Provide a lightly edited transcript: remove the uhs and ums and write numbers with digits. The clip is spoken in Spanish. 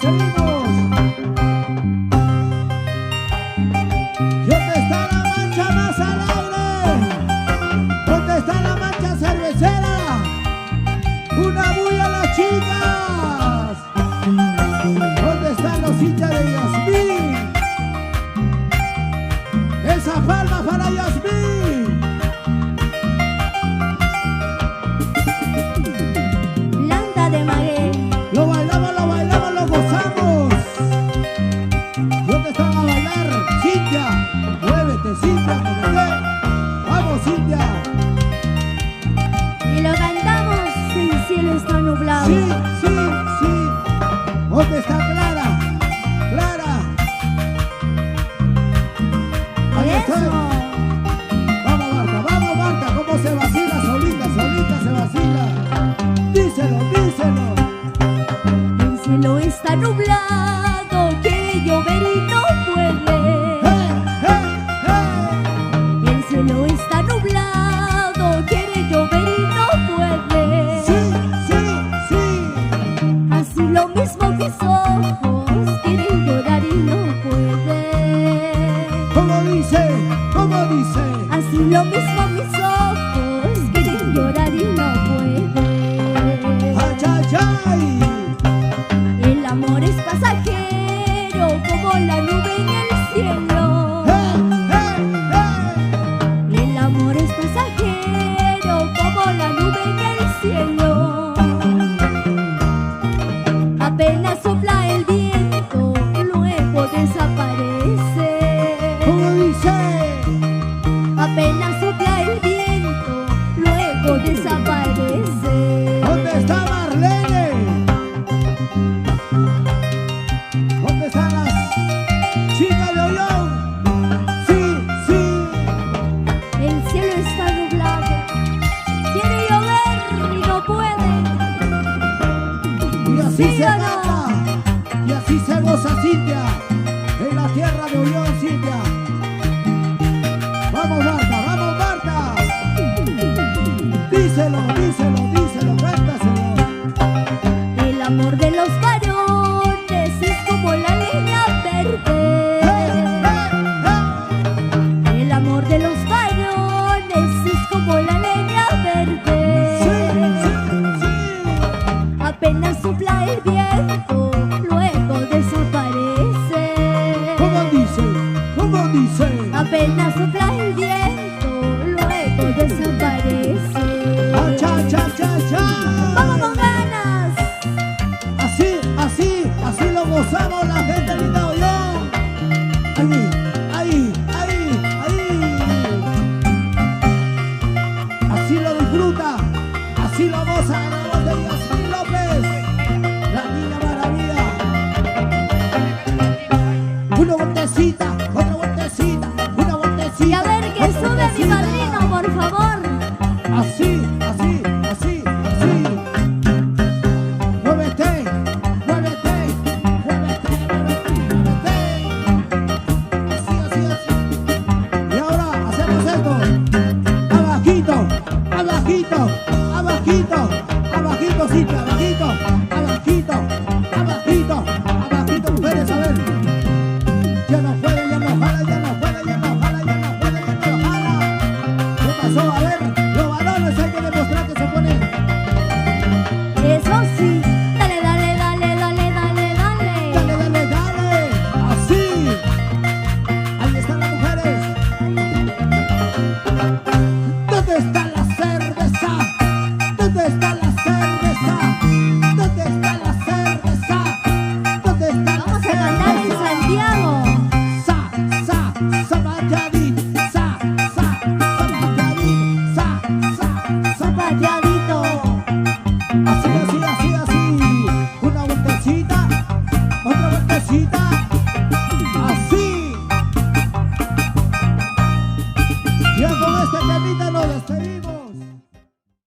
seguimos, seguimos. ¿Dónde está la mancha más alegre? ¿Dónde está la mancha cervecera? ¡Una bulla a las chicas! ¿Dónde están los hinchas de Yasmín? ¡Esa palma para Yasmín! Landa de Maguey. Lo bailamos, lo gozamos. ¿Dónde están a bailar? Cintia, muévete, Cintia, muévete. Vamos, Cintia. Y lo cantamos, el cielo está nublado. Sí, sí, sí. ¿Dónde está Clara? Clara. Ahí está. Eso. Vamos Marta, cómo se vacila, solita, solita se vacila. Díselo, díselo. El cielo está nublado, quiere llover y no puede. El cielo está nublado, quiere llover y no puede. Sí, sí, sí. Así lo mismo mis ojos quieren llorar y no puede. ¿Cómo dice? ¿Cómo dice? Así lo mismo mis ojos quieren llorar y no puede. ¡Ay, ay, ay! El amor es pasajero como la nube en el cielo. El amor es pasajero como la nube en el cielo. Apenas sopla el viento, luego desaparece. ¿Cómo dice? Apenas sopla el viento, luego desaparece. ¿Dónde está Marlene? ¿Dónde están las chicas de Ollón? Sí, sí. El cielo está nublado, quiere llover y no puede. Y así Sí, se o no. canta. Y así se goza, Cintia. En la tierra de Ollón, Cintia. Vamos, Marta, vamos, Marta. Díselo, díselo, díselo, cántaselo. El amor de los varones es como la leña verde. El amor de los varones es como la leña verde. Sí, sí. Apenas sopla el viento, luego desaparece. ¿Cómo dice? ¿Cómo dice? Apenas sopla el viento, luego desaparece. ¡Ah, cha, cha, cha, cha! ¡Vamos con ganas! Así, así, así lo gozamos la gente linda de Ollón. Ahí, ahí, ahí, ahí. Así lo disfruta, así lo goza la voz de Yasmín López, la niña maravilla. Una vueltecita, otra vueltecita, una vueltecita. Y a ver que otra sube mi vueltecita. padrino, por favor. Así, así, así, así. Muévete, muévete, muévete, muévete, muévete. Así, así, así. Y ahora hacemos esto. Abajito, abajito, abajito, abajito, sí, abajito, abajito,